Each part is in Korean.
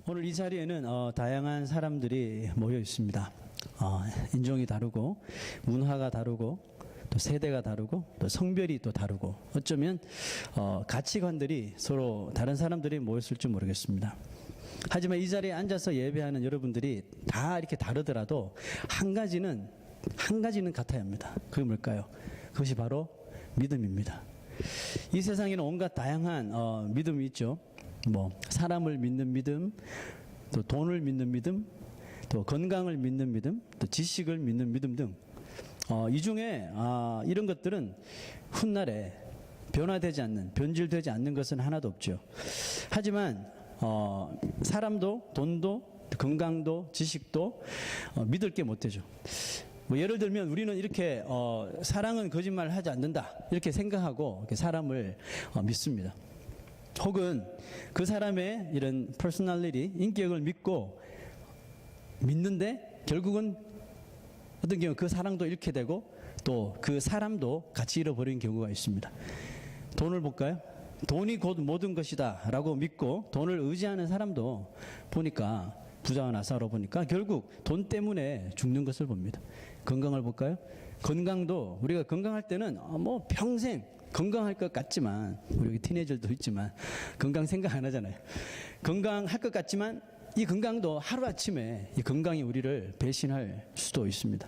오늘 이 자리에는 다양한 사람들이 모여 있습니다. 인종이 다르고 문화가 다르고 또 세대가 다르고 또 성별이 또 다르고 어쩌면 가치관들이 서로 다른 사람들이 모였을지 모르겠습니다. 하지만 이 자리에 앉아서 예배하는 여러분들이 다 이렇게 다르더라도 한 가지는 같아야 합니다. 그게 뭘까요? 그것이 바로 믿음입니다. 이 세상에는 온갖 다양한 믿음이 있죠. 사람을 믿는 믿음, 또 돈을 믿는 믿음, 또 건강을 믿는 믿음, 또 지식을 믿는 믿음 등 이 중에 이런 것들은 훗날에 변화되지 않는, 변질되지 않는 것은 하나도 없죠. 하지만 사람도 돈도 건강도 지식도 믿을 게 못 되죠. 예를 들면 우리는 이렇게 사랑은 거짓말을 하지 않는다 이렇게 생각하고 이렇게 사람을 믿습니다. 혹은 그 사람의 이런 퍼스널리티, 인격을 믿는데 결국은 어떤 경우 그 사랑도 잃게 되고 또 그 사람도 같이 잃어버리는 경우가 있습니다. 돈을 볼까요? 돈이 곧 모든 것이다 라고 믿고 돈을 의지하는 사람도 보니까 부자와 나사로 보니까 결국 돈 때문에 죽는 것을 봅니다. 건강을 볼까요? 건강도 우리가 건강할 때는 평생 건강할 것 같지만, 우리 여기 티네이저들도 있지만 건강 생각 안 하잖아요. 건강할 것 같지만 이 건강도 하루아침에 이 건강이 우리를 배신할 수도 있습니다.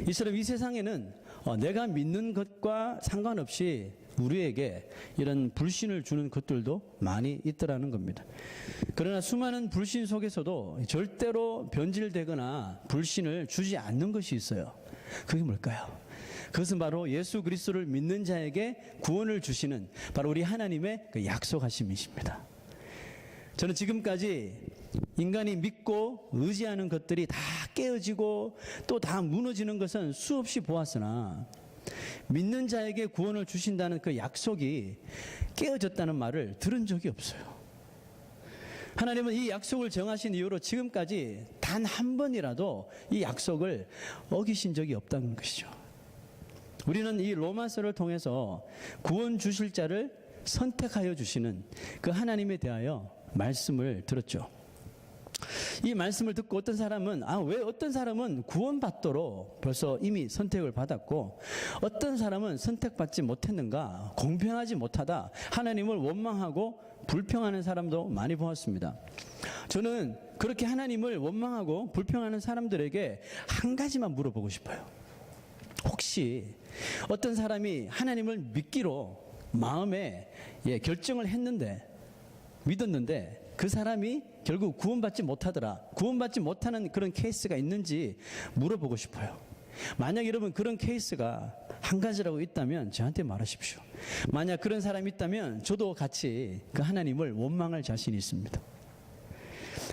이처럼 이 세상에는 내가 믿는 것과 상관없이 우리에게 이런 불신을 주는 것들도 많이 있더라는 겁니다. 그러나 수많은 불신 속에서도 절대로 변질되거나 불신을 주지 않는 것이 있어요. 그게 뭘까요? 그것은 바로 예수 그리스도를 믿는 자에게 구원을 주시는 바로 우리 하나님의 그 약속하심이십니다. 저는 지금까지 인간이 믿고 의지하는 것들이 다 깨어지고 또 다 무너지는 것은 수없이 보았으나 믿는 자에게 구원을 주신다는 그 약속이 깨어졌다는 말을 들은 적이 없어요. 하나님은 이 약속을 정하신 이후로 지금까지 단 한 번이라도 이 약속을 어기신 적이 없다는 것이죠. 우리는 이 로마서를 통해서 구원 주실 자를 선택하여 주시는 그 하나님에 대하여 말씀을 들었죠. 이 말씀을 듣고 어떤 사람은 왜 어떤 사람은 구원받도록 벌써 이미 선택을 받았고 어떤 사람은 선택받지 못했는가, 공평하지 못하다, 하나님을 원망하고 불평하는 사람도 많이 보았습니다. 저는 그렇게 하나님을 원망하고 불평하는 사람들에게 한 가지만 물어보고 싶어요. 혹시 어떤 사람이 하나님을 믿기로 마음에 결정을 했는데, 믿었는데 그 사람이 결국 구원받지 못하더라, 구원받지 못하는 그런 케이스가 있는지 물어보고 싶어요. 만약 여러분 그런 케이스가 한 가지라고 있다면 저한테 말하십시오. 만약 그런 사람이 있다면 저도 같이 그 하나님을 원망할 자신이 있습니다.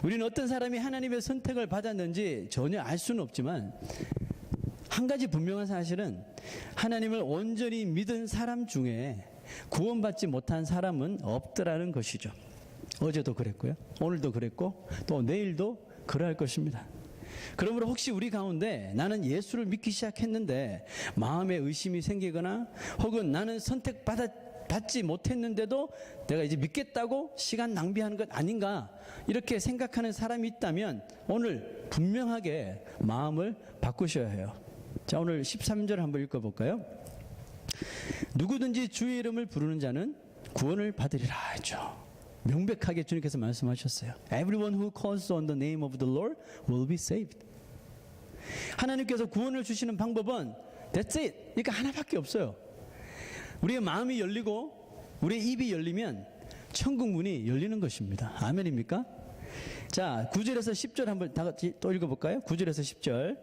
우리는 어떤 사람이 하나님의 선택을 받았는지 전혀 알 수는 없지만 한 가지 분명한 사실은 하나님을 온전히 믿은 사람 중에 구원받지 못한 사람은 없더라는 것이죠. 어제도 그랬고요, 오늘도 그랬고 또 내일도 그러할 것입니다. 그러므로 혹시 우리 가운데 나는 예수를 믿기 시작했는데 마음에 의심이 생기거나 혹은 나는 선택받지 못했는데도 내가 이제 믿겠다고 시간 낭비하는 것 아닌가 이렇게 생각하는 사람이 있다면 오늘 분명하게 마음을 바꾸셔야 해요. 자, 오늘 13절 한번 읽어볼까요? 누구든지 주의 이름을 부르는 자는 구원을 받으리라 했죠. 명백하게 주님께서 말씀하셨어요. Everyone who calls on the name of the Lord will be saved. 하나님께서 구원을 주시는 방법은 that's it. 그러니까 하나밖에 없어요. 우리의 마음이 열리고 우리의 입이 열리면 천국 문이 열리는 것입니다. 아멘입니까? 자, 9절에서 10절 한번 다 같이 또 읽어볼까요? 9절에서 10절.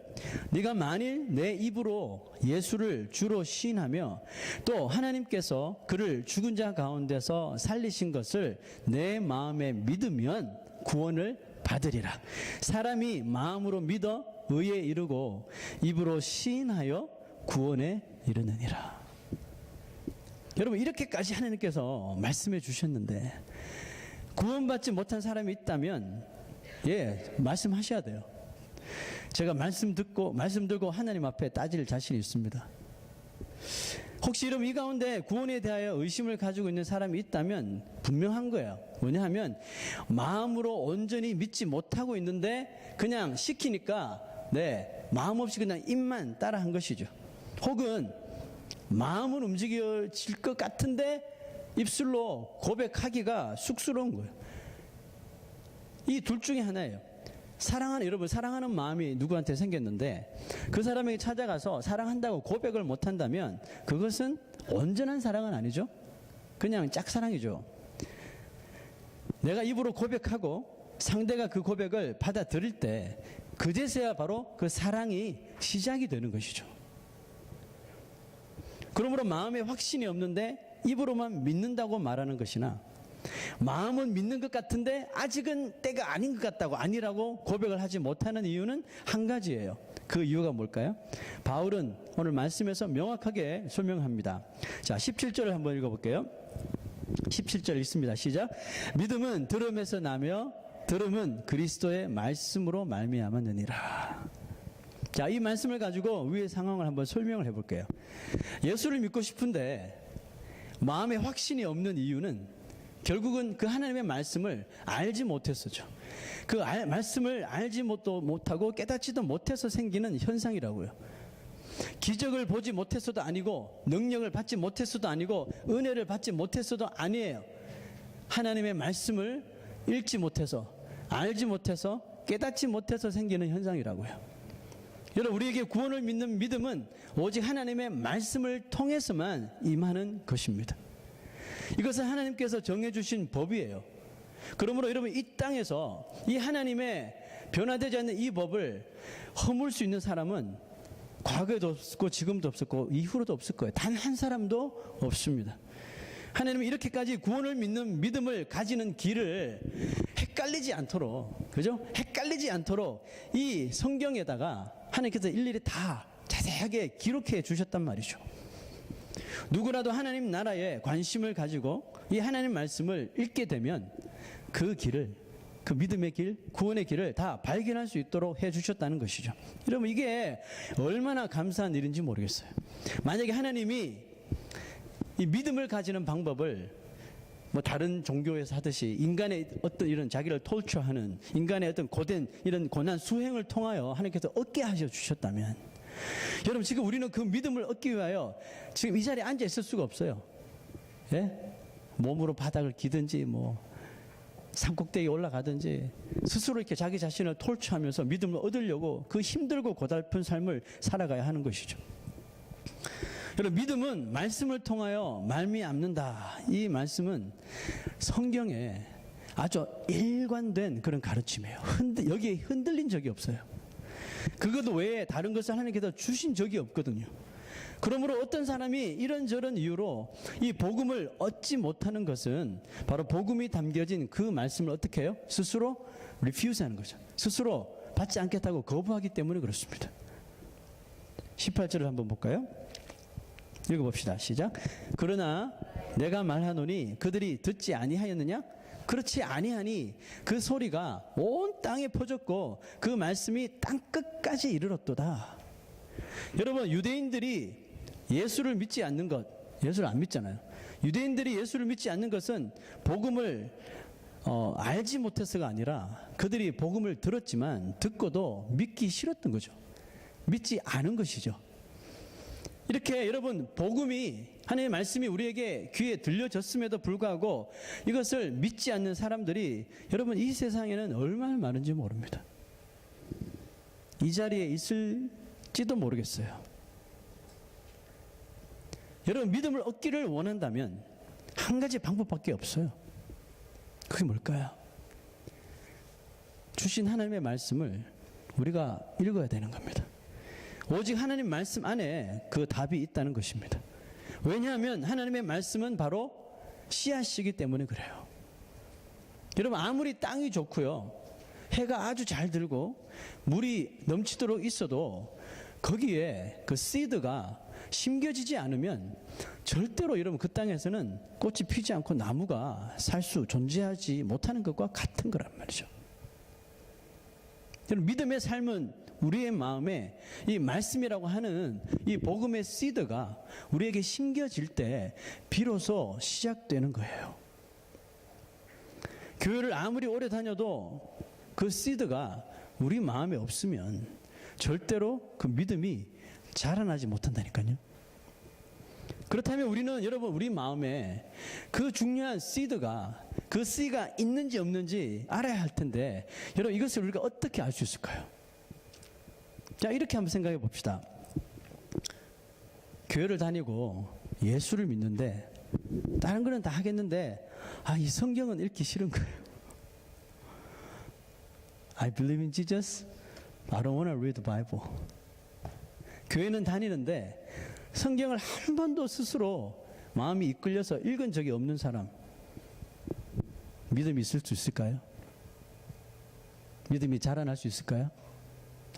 네가 만일 내 입으로 예수를 주로 시인하며 또 하나님께서 그를 죽은 자 가운데서 살리신 것을 내 마음에 믿으면 구원을 받으리라. 사람이 마음으로 믿어 의에 이르고 입으로 시인하여 구원에 이르느니라. 여러분, 이렇게까지 하나님께서 말씀해 주셨는데 구원받지 못한 사람이 있다면 말씀하셔야 돼요. 제가 말씀 들고 하나님 앞에 따질 자신이 있습니다. 혹시 여러분 이 가운데 구원에 대하여 의심을 가지고 있는 사람이 있다면 분명한 거예요. 뭐냐하면 마음으로 온전히 믿지 못하고 있는데 그냥 시키니까 마음 없이 그냥 입만 따라한 것이죠. 혹은 마음은 움직여질 것 같은데 입술로 고백하기가 쑥스러운 거예요. 이 둘 중에 하나예요. 여러분 사랑하는 마음이 누구한테 생겼는데 그 사람에게 찾아가서 사랑한다고 고백을 못한다면 그것은 온전한 사랑은 아니죠. 그냥 짝사랑이죠. 내가 입으로 고백하고 상대가 그 고백을 받아들일 때 그제서야 바로 그 사랑이 시작이 되는 것이죠. 그러므로 마음에 확신이 없는데 입으로만 믿는다고 말하는 것이나 마음은 믿는 것 같은데 아직은 때가 아닌 것 같다고 아니라고 고백을 하지 못하는 이유는 한 가지예요. 그 이유가 뭘까요? 바울은 오늘 말씀에서 명확하게 설명합니다. 자, 17절을 한번 읽어볼게요. 17절 읽습니다. 시작. 믿음은 들음에서 나며 들음은 그리스도의 말씀으로 말미암았느니라. 자, 이 말씀을 가지고 위의 상황을 한번 설명을 해볼게요. 예수를 믿고 싶은데 마음에 확신이 없는 이유는 결국은 그 하나님의 말씀을 알지 못했었죠. 그 말씀을 알지 못하고 깨닫지도 못해서 생기는 현상이라고요. 기적을 보지 못했어도 아니고 능력을 받지 못했어도 아니고 은혜를 받지 못했어도 아니에요. 하나님의 말씀을 읽지 못해서 알지 못해서 깨닫지 못해서 생기는 현상이라고요. 여러분 우리에게 구원을 믿는 믿음은 오직 하나님의 말씀을 통해서만 임하는 것입니다. 이것은 하나님께서 정해주신 법이에요. 그러므로 여러분 이 땅에서 이 하나님의 변화되지 않는 이 법을 허물 수 있는 사람은 과거에도 없었고 지금도 없었고 이후로도 없을 거예요. 단 한 사람도 없습니다. 하나님은 이렇게까지 구원을 믿는 믿음을 가지는 길을 헷갈리지 않도록, 그죠? 헷갈리지 않도록 이 성경에다가 하나님께서 일일이 다 자세하게 기록해 주셨단 말이죠. 누구라도 하나님 나라에 관심을 가지고 이 하나님 말씀을 읽게 되면 그 길을, 그 믿음의 길, 구원의 길을 다 발견할 수 있도록 해 주셨다는 것이죠. 여러분 이게 얼마나 감사한 일인지 모르겠어요. 만약에 하나님이 이 믿음을 가지는 방법을 뭐 다른 종교에서 하듯이 인간의 어떤 이런 자기를 톨처하는 인간의 어떤 고된 이런 고난 수행을 통하여 하나님께서 얻게 하셔 주셨다면, 여러분 지금 우리는 그 믿음을 얻기 위하여 지금 이 자리에 앉아 있을 수가 없어요. 예? 몸으로 바닥을 기든지 뭐 산꼭대기에 올라가든지 스스로 이렇게 자기 자신을 톨처하면서 믿음을 얻으려고 그 힘들고 고달픈 삶을 살아가야 하는 것이죠. 여러분 믿음은 말씀을 통하여 말미암는다. 이 말씀은 성경에 아주 일관된 그런 가르침이에요. 여기에 흔들린 적이 없어요. 그것도 외에 다른 것을 하나님께서 주신 적이 없거든요. 그러므로 어떤 사람이 이런저런 이유로 이 복음을 얻지 못하는 것은 바로 복음이 담겨진 그 말씀을 어떻게 해요? 스스로 refuse하는 거죠. 스스로 받지 않겠다고 거부하기 때문에 그렇습니다. 18절을 한번 볼까요? 읽어봅시다. 시작. 그러나 내가 말하노니 그들이 듣지 아니하였느냐? 그렇지 아니하니 그 소리가 온 땅에 퍼졌고 그 말씀이 땅 끝까지 이르렀도다. 여러분 유대인들이 예수를 믿지 않는 것, 예수를 안 믿잖아요. 유대인들이 예수를 믿지 않는 것은 복음을 알지 못해서가 아니라 그들이 복음을 들었지만 듣고도 믿기 싫었던 거죠. 믿지 않은 것이죠. 이렇게 여러분 복음이 하나님의 말씀이 우리에게 귀에 들려졌음에도 불구하고 이것을 믿지 않는 사람들이 여러분 이 세상에는 얼마나 많은지 모릅니다. 이 자리에 있을지도 모르겠어요. 여러분 믿음을 얻기를 원한다면 한 가지 방법밖에 없어요. 그게 뭘까요? 주신 하나님의 말씀을 우리가 읽어야 되는 겁니다. 오직 하나님 말씀 안에 그 답이 있다는 것입니다. 왜냐하면 하나님의 말씀은 바로 씨앗이기 때문에 그래요. 여러분 아무리 땅이 좋고요, 해가 아주 잘 들고 물이 넘치도록 있어도 거기에 그 씨드가 심겨지지 않으면 절대로 여러분 그 땅에서는 꽃이 피지 않고 나무가 존재하지 못하는 것과 같은 거란 말이죠. 여러분 믿음의 삶은 우리의 마음에 이 말씀이라고 하는 이 복음의 씨드가 우리에게 심겨질 때 비로소 시작되는 거예요. 교회를 아무리 오래 다녀도 그 씨드가 우리 마음에 없으면 절대로 그 믿음이 자라나지 못한다니까요. 그렇다면 우리는 여러분 우리 마음에 그 중요한 씨드가 그 씨가 있는지 없는지 알아야 할 텐데 여러분 이것을 우리가 어떻게 알 수 있을까요? 자, 이렇게 한번 생각해 봅시다. 교회를 다니고 예수를 믿는데 다른 거는 다 하겠는데 이 성경은 읽기 싫은 거예요. I believe in Jesus. I don't want to read the Bible. 교회는 다니는데 성경을 한 번도 스스로 마음이 이끌려서 읽은 적이 없는 사람, 믿음이 있을 수 있을까요? 믿음이 자라날 수 있을까요?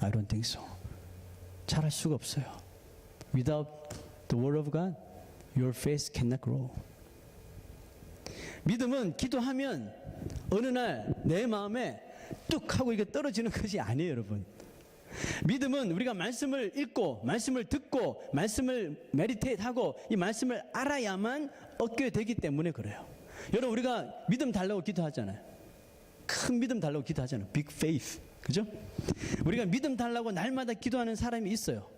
I don't think so. 자랄 수가 없어요. Without the word of God, your faith cannot grow. 믿음은 기도하면 어느 날 내 마음에 뚝 하고 이게 떨어지는 것이 아니에요, 여러분. 믿음은 우리가 말씀을 읽고 말씀을 듣고 말씀을 메디테이트하고 이 말씀을 알아야만 얻게 되기 때문에 그래요. 여러분 우리가 믿음 달라고 기도하잖아요. 큰 믿음 달라고 기도하잖아요. Big faith. 그죠? 우리가 믿음 달라고 날마다 기도하는 사람이 있어요.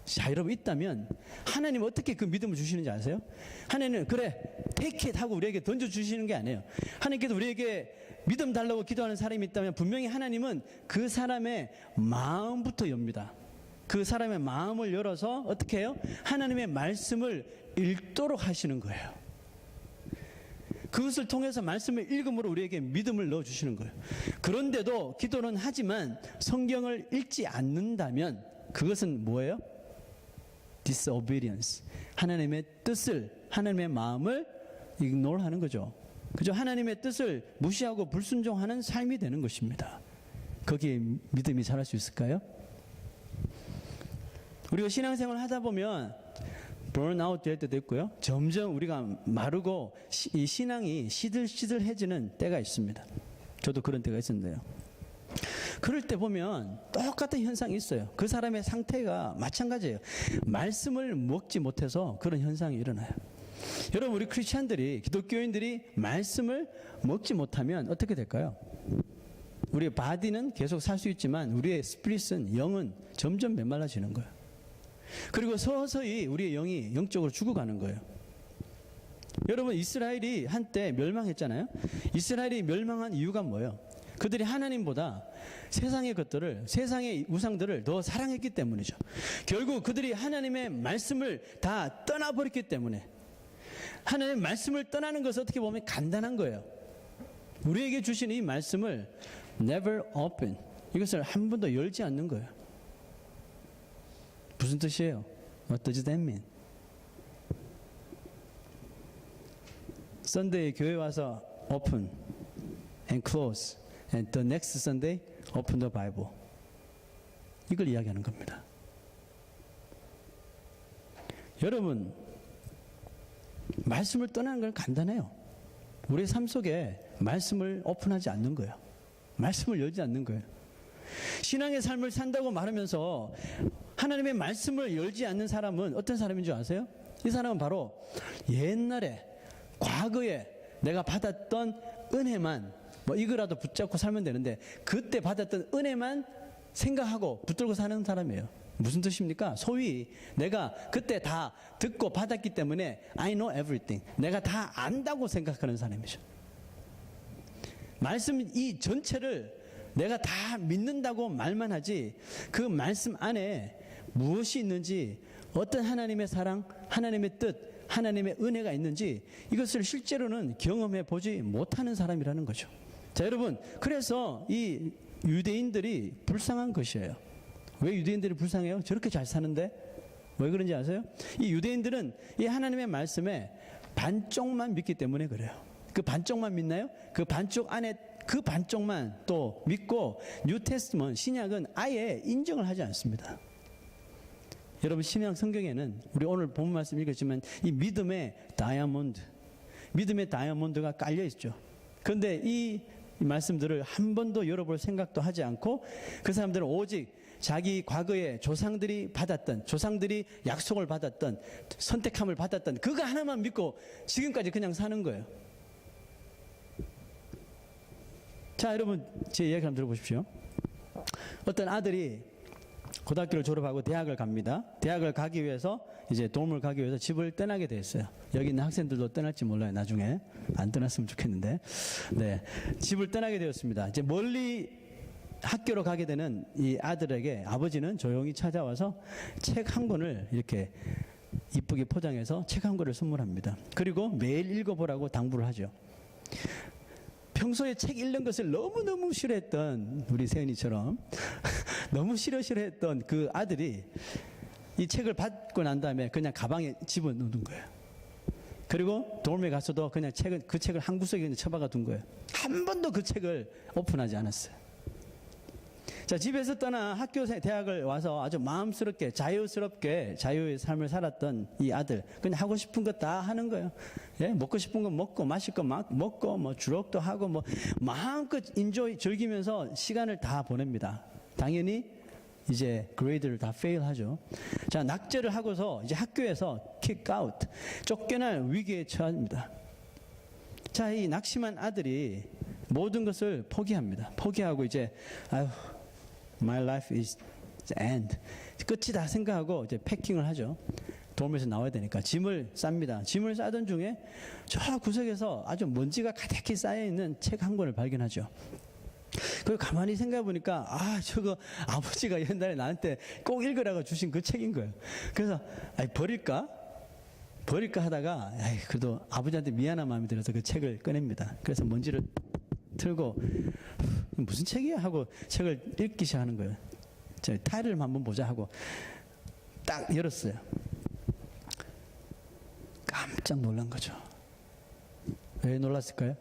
자, 여러분 있다면 하나님 어떻게 그 믿음을 주시는지 아세요? 하나님은 그래 take it 하고 우리에게 던져주시는 게 아니에요. 하나님께서 우리에게 믿음 달라고 기도하는 사람이 있다면 분명히 하나님은 그 사람의 마음부터 엽니다. 그 사람의 마음을 열어서 어떻게 해요? 하나님의 말씀을 읽도록 하시는 거예요. 그것을 통해서 말씀을 읽음으로 우리에게 믿음을 넣어주시는 거예요. 그런데도 기도는 하지만 성경을 읽지 않는다면 그것은 뭐예요? disobedience. 하나님의 뜻을, 하나님의 마음을 ignore 하는 거죠. 그죠? 하나님의 뜻을 무시하고 불순종하는 삶이 되는 것입니다. 거기에 믿음이 자랄 수 있을까요? 우리가 신앙생활을 하다 보면 burnout 될 때도 있고요. 점점 우리가 마르고 이 신앙이 시들시들해지는 때가 있습니다. 저도 그런 때가 있었는데요. 그럴 때 보면 똑같은 현상이 있어요. 그 사람의 상태가 마찬가지예요. 말씀을 먹지 못해서 그런 현상이 일어나요. 여러분 우리 크리스찬들이 기독교인들이 말씀을 먹지 못하면 어떻게 될까요? 우리의 바디는 계속 살 수 있지만 우리의 스피릿은 영은 점점 메말라지는 거예요. 그리고 서서히 우리의 영이 영적으로 죽어가는 거예요. 여러분 이스라엘이 한때 멸망했잖아요. 이스라엘이 멸망한 이유가 뭐예요? 그들이 하나님보다 세상의 것들을, 세상의 우상들을 더 사랑했기 때문이죠. 결국 그들이 하나님의 말씀을 다 떠나버렸기 때문에 하나님의 말씀을 떠나는 것은 어떻게 보면 간단한 거예요. 우리에게 주신 이 말씀을 never open, 이것을 한 번도 열지 않는 거예요. 무슨 뜻이에요? What does that mean? Sunday 교회 와서 open and close and the next Sunday open the Bible. 이걸 이야기하는 겁니다. 여러분 말씀을 떠나는 건 간단해요. 우리의 삶 속에 말씀을 오픈하지 않는 거예요. 말씀을 열지 않는 거예요. 신앙의 삶을 산다고 말하면서 하나님의 말씀을 열지 않는 사람은 어떤 사람인 줄 아세요? 이 사람은 바로 옛날에 과거에 내가 받았던 은혜만 이거라도 붙잡고 살면 되는데 그때 받았던 은혜만 생각하고 붙들고 사는 사람이에요. 무슨 뜻입니까? 소위 내가 그때 다 듣고 받았기 때문에 I know everything. 내가 다 안다고 생각하는 사람이죠. 말씀 이 전체를 내가 다 믿는다고 말만 하지 그 말씀 안에 무엇이 있는지 어떤 하나님의 사랑, 하나님의 뜻, 하나님의 은혜가 있는지 이것을 실제로는 경험해 보지 못하는 사람이라는 거죠. 자, 여러분, 그래서 이 유대인들이 불쌍한 것이에요. 왜 유대인들이 불쌍해요? 저렇게 잘 사는데? 왜 그런지 아세요? 이 유대인들은 이 하나님의 말씀에 반쪽만 믿기 때문에 그래요. 그 반쪽만 믿나요? 그 반쪽 안에 그 반쪽만 또 믿고 뉴 테스트먼트 신약은 아예 인정을 하지 않습니다. 여러분 신약 성경에는 우리 오늘 본 말씀 읽었지만 이 믿음의 다이아몬드가 깔려 있죠. 그런데 이 말씀들을 한 번도 열어볼 생각도 하지 않고 그 사람들은 오직 자기 과거에 조상들이 받았던, 조상들이 약속을 받았던, 선택함을 받았던 그거 하나만 믿고 지금까지 그냥 사는 거예요. 자, 여러분 제 이야기 한번 들어보십시오. 어떤 아들이 고등학교를 졸업하고 대학을 갑니다. 대학을 가기 위해서, 이제 도움을 가기 위해서 집을 떠나게 됐어요. 여기 있는 학생들도 떠날지 몰라요. 나중에 안 떠났으면 좋겠는데, 네, 집을 떠나게 되었습니다. 이제 멀리 학교로 가게 되는 이 아들에게 아버지는 조용히 찾아와서 책 한 권을 이렇게 이쁘게 포장해서 책 한 권을 선물합니다. 그리고 매일 읽어보라고 당부를 하죠. 평소에 책 읽는 것을 너무너무 싫어했던 우리 세연이처럼 너무 싫어했던 그 아들이 이 책을 받고 난 다음에 그냥 가방에 집어넣는 거예요. 그리고 dorm에 가서도 그냥 그 책을 한 구석에 그냥 처박아 둔 거예요. 한 번도 그 책을 오픈하지 않았어요. 자, 집에서 떠나 학교, 대학을 와서 아주 마음스럽게, 자유스럽게 자유의 삶을 살았던 이 아들, 그냥 하고 싶은 거 다 하는 거예요. 예? 먹고 싶은 거 먹고, 마실 거 막 먹고, 뭐 주록도 하고, 뭐 마음껏 즐기면서 시간을 다 보냅니다. 당연히 이제 그레이드를 다 페일하죠. 자, 낙제를 하고서 이제 학교에서 kick out, 쫓겨날 위기에 처합니다. 자, 이 낙심한 아들이 모든 것을 포기합니다. 포기하고 이제 아유, my life is the end, 끝이다 생각하고 이제 패킹을 하죠. 도움에서 나와야 되니까 짐을 쌉니다. 짐을 싸던 중에 저 구석에서 아주 먼지가 가득히 쌓여있는 책 한 권을 발견하죠. 그리고 가만히 생각해 보니까 아, 저거 아버지가 옛날에 나한테 꼭 읽으라고 주신 그 책인 거예요. 그래서 아이, 버릴까 하다가 아이, 그래도 아버지한테 미안한 마음이 들어서 그 책을 꺼냅니다. 그래서 먼지를 틀고 무슨 책이야 하고 책을 읽기 시작하는 거예요. 저 타이틀을 한번 보자 하고 딱 열었어요. 깜짝 놀란 거죠. 왜 놀랐을까요?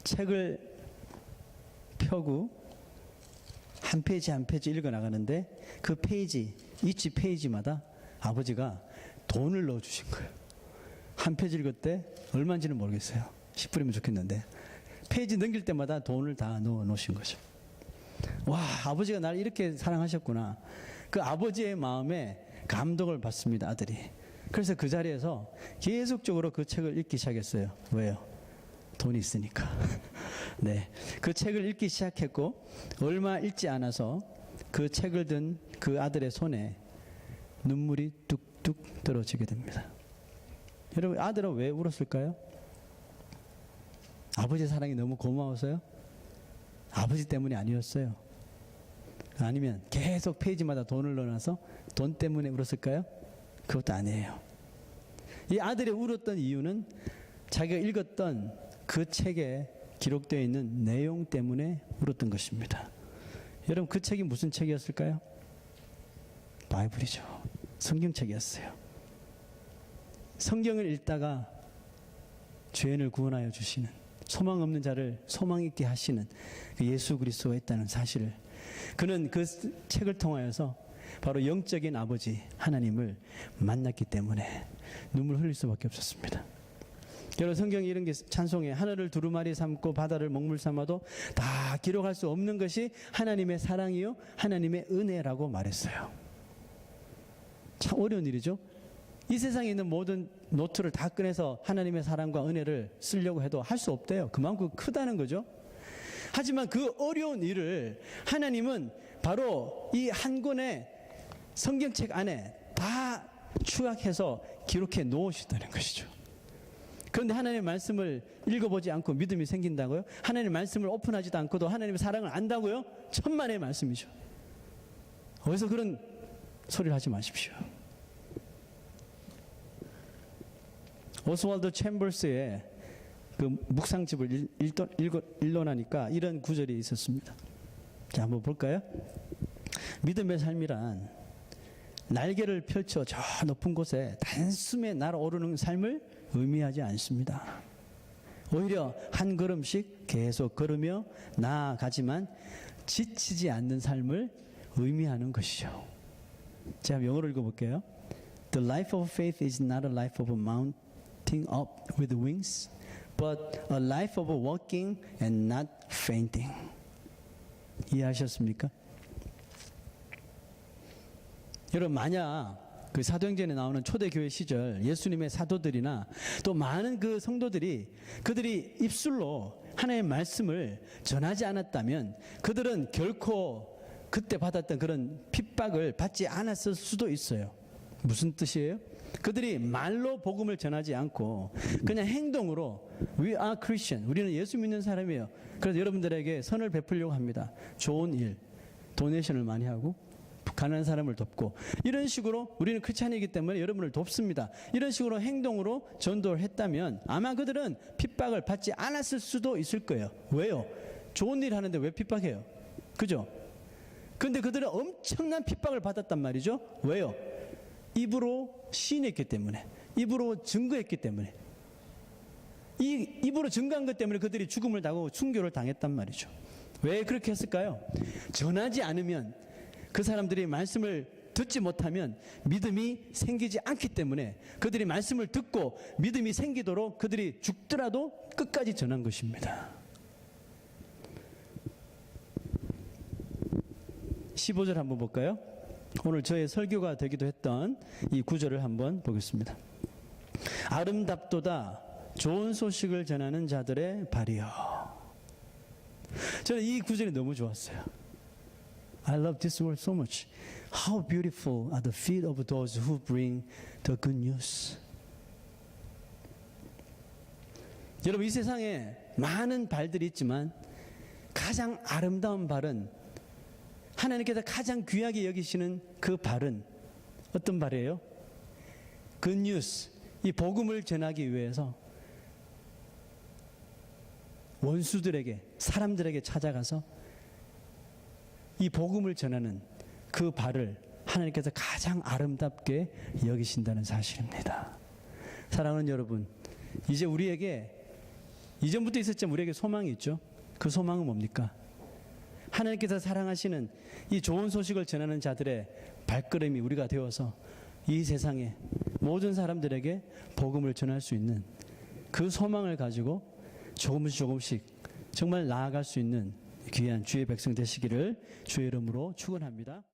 책을 펴고 한 페이지 한 페이지 읽어 나가는데 그 페이지, each 페이지마다 아버지가 돈을 넣어 주신 거예요. 한 페이지 읽을 때 얼마인지는 모르겠어요. 10불이면 좋겠는데 페이지 넘길 때마다 돈을 다 넣어 놓으신 거죠. 와, 아버지가 나를 이렇게 사랑하셨구나. 그 아버지의 마음에 감동을 받습니다, 아들이. 그래서 그 자리에서 계속적으로 그 책을 읽기 시작했어요. 왜요? 돈이 있으니까. 네, 그 책을 읽기 시작했고 얼마 읽지 않아서 그 책을 든 그 아들의 손에 눈물이 뚝뚝 떨어지게 됩니다. 여러분, 아들은 왜 울었을까요? 아버지의 사랑이 너무 고마워서요? 아버지 때문이 아니었어요. 아니면 계속 페이지마다 돈을 넣어놔서 돈 때문에 울었을까요? 그것도 아니에요. 이 아들이 울었던 이유는 자기가 읽었던 그 책에 기록되어 있는 내용 때문에 울었던 것입니다. 여러분, 그 책이 무슨 책이었을까요? 바이블이죠. 성경책이었어요. 성경을 읽다가 죄인을 구원하여 주시는, 소망 없는 자를 소망 있게 하시는 그 예수 그리스도가 있다는 사실을, 그는 그 책을 통하여서 바로 영적인 아버지 하나님을 만났기 때문에 눈물 흘릴 수밖에 없었습니다. 여러분, 성경에 이런 게 찬송에 하늘을 두루마리 삼고 바다를 먹물 삼아도 다 기록할 수 없는 것이 하나님의 사랑이요 하나님의 은혜라고 말했어요. 참 어려운 일이죠. 이 세상에 있는 모든 노트를 다 꺼내서 하나님의 사랑과 은혜를 쓰려고 해도 할 수 없대요. 그만큼 크다는 거죠. 하지만 그 어려운 일을 하나님은 바로 이 한 권의 성경책 안에 다 추각해서 기록해 놓으셨다는 것이죠. 그런데 하나님의 말씀을 읽어보지 않고 믿음이 생긴다고요? 하나님의 말씀을 오픈하지도 않고도 하나님의 사랑을 안다고요? 천만의 말씀이죠. 어디서 그런 소리를 하지 마십시오. 오스왈드 챔버스의 그 묵상집을 읽어나니까 이런 구절이 있었습니다. 자, 한번 볼까요? 믿음의 삶이란 날개를 펼쳐 저 높은 곳에 단숨에 날아오르는 삶을 의미하지 않습니다. 오히려 한 걸음씩 계속 걸으며 나아가지만 지치지 않는 삶을 의미하는 것이죠. 제가 영어로 읽어볼게요. The life of faith is not a life of mounting up with wings, but a life of walking and not fainting. 이해하셨습니까? 여러분, 만약 그 사도행전에 나오는 초대교회 시절 예수님의 사도들이나 또 많은 그 성도들이 그들이 입술로 하나님의 말씀을 전하지 않았다면 그들은 결코 그때 받았던 그런 핍박을 받지 않았을 수도 있어요. 무슨 뜻이에요? 그들이 말로 복음을 전하지 않고 그냥 행동으로 We are Christian, 우리는 예수 믿는 사람이에요. 그래서 여러분들에게 선을 베풀려고 합니다. 좋은 일, 도네이션을 많이 하고 가난한 사람을 돕고 이런 식으로 우리는 크리스찬이기 때문에 여러분을 돕습니다. 이런 식으로 행동으로 전도를 했다면 아마 그들은 핍박을 받지 않았을 수도 있을 거예요. 왜요? 좋은 일 하는데 왜 핍박해요? 그죠? 근데 그들은 엄청난 핍박을 받았단 말이죠. 왜요? 입으로 시인했기 때문에, 입으로 증거했기 때문에, 이 입으로 증거한 것 때문에 그들이 죽음을 당하고 순교를 당했단 말이죠. 왜 그렇게 했을까요? 전하지 않으면, 그 사람들이 말씀을 듣지 못하면 믿음이 생기지 않기 때문에 그들이 말씀을 듣고 믿음이 생기도록 그들이 죽더라도 끝까지 전한 것입니다. 15절 한번 볼까요? 오늘 저의 설교가 되기도 했던 이 구절을 한번 보겠습니다. 아름답도다 좋은 소식을 전하는 자들의 발이여. 저는 이 구절이 너무 좋았어요. I love this word so much. How beautiful are the feet of those who bring the good news. 여러분, 이 세상에 많은 발들이 있지만 가장 아름다운 발은, 하나님께서 가장 귀하게 여기시는 그 발은 어떤 발이에요? good news, 이 복음을 전하기 위해서 원수들에게, 사람들에게 찾아가서 이 복음을 전하는 그 발을 하나님께서 가장 아름답게 여기신다는 사실입니다. 사랑하는 여러분, 이제 우리에게, 이전부터 있었지만 우리에게 소망이 있죠. 그 소망은 뭡니까? 하나님께서 사랑하시는 이 좋은 소식을 전하는 자들의 발걸음이 우리가 되어서 이 세상에 모든 사람들에게 복음을 전할 수 있는 그 소망을 가지고 조금씩 정말 나아갈 수 있는 귀한 주의 백성 되시기를 주의 이름으로 축원합니다.